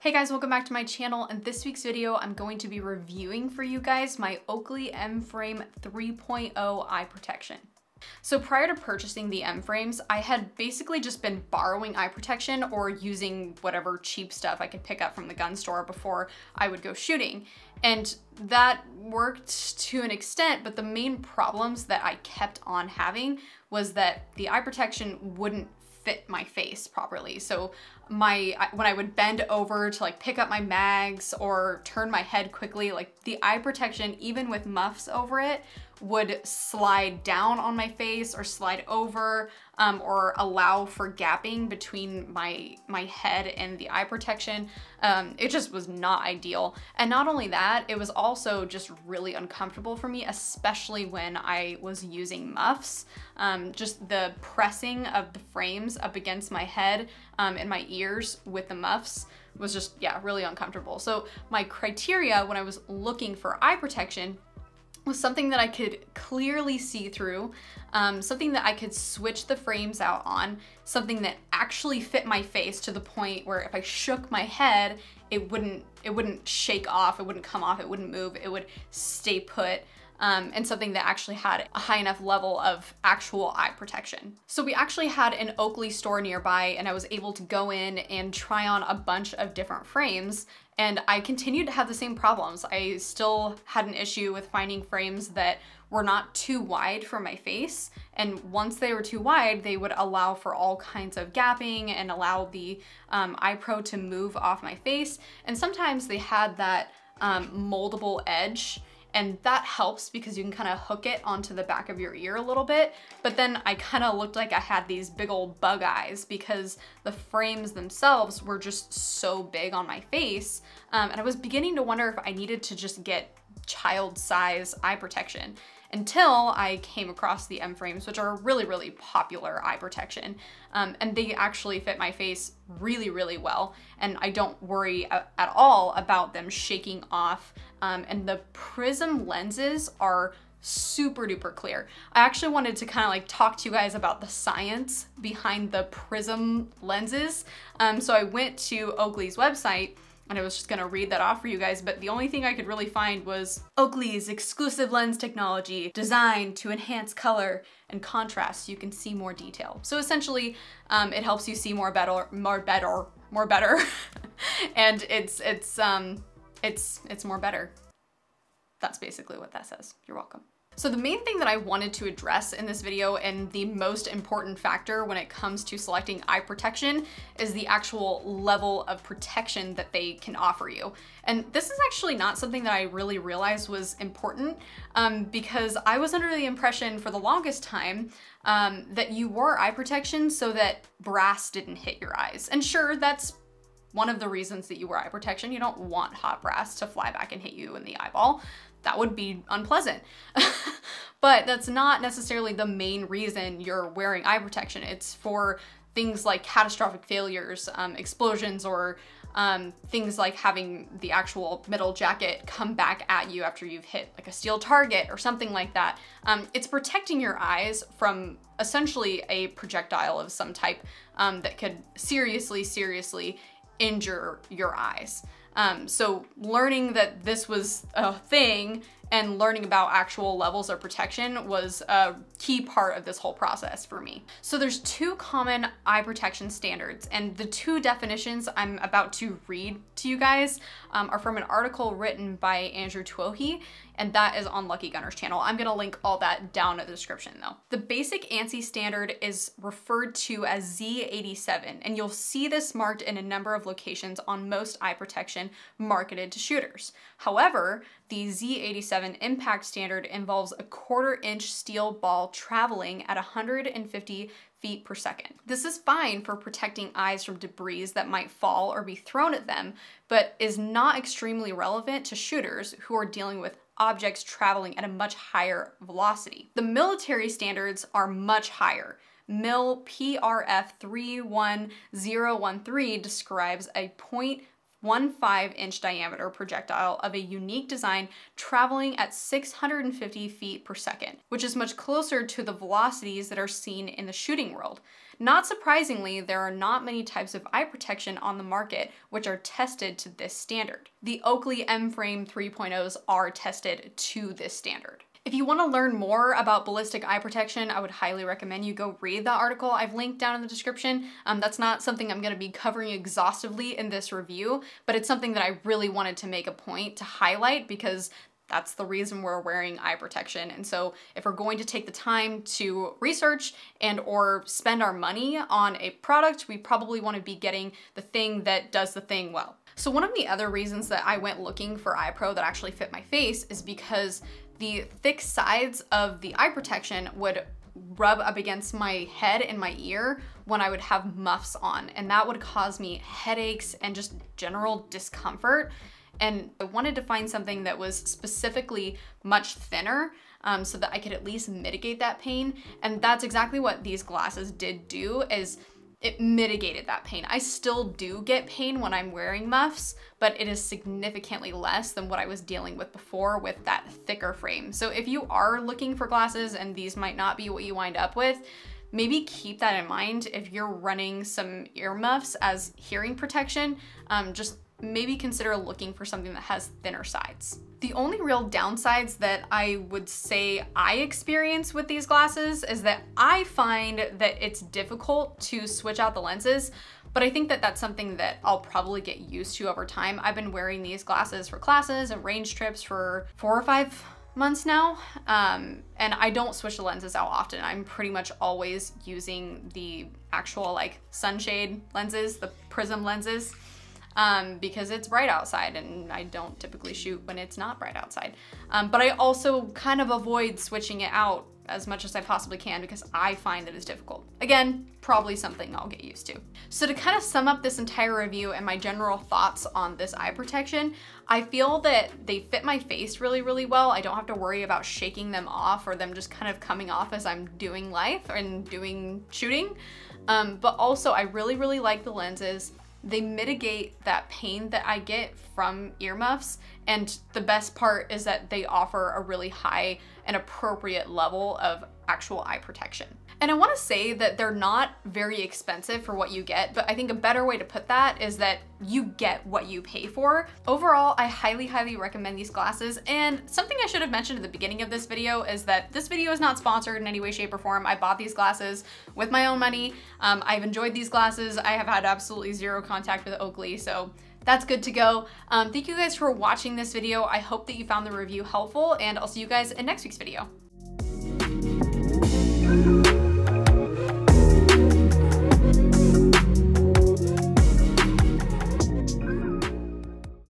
Hey guys, welcome back to my channel. In this week's video, I'm going to be reviewing for you guys my Oakley M-Frame 3.0 eye protection. So prior to purchasing the M-Frames, I had basically just been borrowing eye protection or using whatever cheap stuff I could pick up from the gun store before I would go shooting. And that worked to an extent, but the main problems that I kept on having was that the eye protection wouldn't fit my face properly. So when I would bend over to like pick up my mags or turn my head quickly, like the eye protection, even with muffs over it, would slide down on my face or slide over or allow for gapping between my head and the eye protection. It just was not ideal. And not only that, it was also just really uncomfortable for me, especially when I was using muffs. Just the pressing of the frames up against my head and my ears with the muffs was just, yeah, really uncomfortable. So my criteria when I was looking for eye protection was something that I could clearly see through, something that I could switch the frames out on, something that actually fit my face to the point where if I shook my head, it wouldn't shake off, it wouldn't come off, it wouldn't move, it would stay put. And something that actually had a high enough level of actual eye protection. So we actually had an Oakley store nearby and I was able to go in and try on a bunch of different frames, and I continued to have the same problems. I still had an issue with finding frames that were not too wide for my face, and once they were too wide, they would allow for all kinds of gapping and allow the eye pro to move off my face, and sometimes they had that moldable edge. And that helps because you can kind of hook it onto the back of your ear a little bit. But then I kind of looked like I had these big old bug eyes because the frames themselves were just so big on my face. And I was beginning to wonder if I needed to just get child size eye protection until I came across the M-Frames, which are really, really popular eye protection. And they actually fit my face really, really well. And I don't worry at all about them shaking off. And the Prism lenses are super duper clear. I actually wanted to kind of like talk to you guys about the science behind the Prism lenses. So I went to Oakley's website and I was just gonna read that off for you guys, but the only thing I could really find was Oakley's exclusive lens technology designed to enhance color and contrast so you can see more detail. So essentially, it helps you see more better, and it's more better. That's basically what that says. You're welcome. So the main thing that I wanted to address in this video, and the most important factor when it comes to selecting eye protection, is the actual level of protection that they can offer you. And this is actually not something that I really realized was important, because I was under the impression for the longest time that you wore eye protection so that brass didn't hit your eyes. And sure, that's one of the reasons that you wear eye protection. You don't want hot brass to fly back and hit you in the eyeball. That would be unpleasant. But that's not necessarily the main reason you're wearing eye protection. It's for things like catastrophic failures, explosions, or things like having the actual metal jacket come back at you after you've hit like a steel target or something like that. It's protecting your eyes from essentially a projectile of some type that could seriously injure your eyes. So learning that this was a thing and learning about actual levels of protection was a key part of this whole process for me. So there's two common eye protection standards, and the two definitions I'm about to read to you guys are from an article written by Andrew Twohy, and that is on Lucky Gunner's channel. I'm gonna link all that down in the description though. The basic ANSI standard is referred to as Z87, and you'll see this marked in a number of locations on most eye protection marketed to shooters. However, the Z87 impact standard involves a 1/4 inch steel ball traveling at 150 feet per second. This is fine for protecting eyes from debris that might fall or be thrown at them, but is not extremely relevant to shooters who are dealing with objects traveling at a much higher velocity. The military standards are much higher. Mil PRF 31013 describes a 0.15-inch diameter projectile of a unique design traveling at 650 feet per second, which is much closer to the velocities that are seen in the shooting world. Not surprisingly, there are not many types of eye protection on the market which are tested to this standard. The Oakley M-Frame 3.0s are tested to this standard. If you want to learn more about ballistic eye protection, I would highly recommend you go read the article I've linked down in the description. That's not something I'm going to be covering exhaustively in this review, but it's something that I really wanted to make a point to highlight because that's the reason we're wearing eye protection. And so if we're going to take the time to research and or spend our money on a product, we probably want to be getting the thing that does the thing well. So one of the other reasons that I went looking for eye pro that actually fit my face is because the thick sides of the eye protection would rub up against my head and my ear when I would have muffs on, and that would cause me headaches and just general discomfort. And I wanted to find something that was specifically much thinner so that I could at least mitigate that pain. And that's exactly what these glasses did do, is it mitigated that pain. I still do get pain when I'm wearing muffs, but it is significantly less than what I was dealing with before with that thicker frame. So if you are looking for glasses and these might not be what you wind up with, maybe keep that in mind if you're running some earmuffs as hearing protection. Just maybe consider looking for something that has thinner sides. The only real downsides that I would say I experience with these glasses is that I find that it's difficult to switch out the lenses, but I think that that's something that I'll probably get used to over time. I've been wearing these glasses for classes and range trips for 4 or 5 months now, and I don't switch the lenses out often. I'm pretty much always using the actual like sunshade lenses, the Prism lenses, because it's bright outside and I don't typically shoot when it's not bright outside. But I also kind of avoid switching it out as much as I possibly can because I find that it's difficult. Again, probably something I'll get used to. So to kind of sum up this entire review and my general thoughts on this eye protection, I feel that they fit my face really, really well. I don't have to worry about shaking them off or them just kind of coming off as I'm doing life and doing shooting. But also I really, really like the lenses. They mitigate that pain that I get from earmuffs, and the best part is that they offer a really high and appropriate level of actual eye protection. And I want to say that they're not very expensive for what you get, but I think a better way to put that is that you get what you pay for. Overall, I highly, highly recommend these glasses. And something I should have mentioned at the beginning of this video is that this video is not sponsored in any way, shape, or form. I bought these glasses with my own money. I've enjoyed these glasses. I have had absolutely zero contact with Oakley, so that's good to go. Thank you guys for watching this video. I hope that you found the review helpful, and I'll see you guys in next week's video.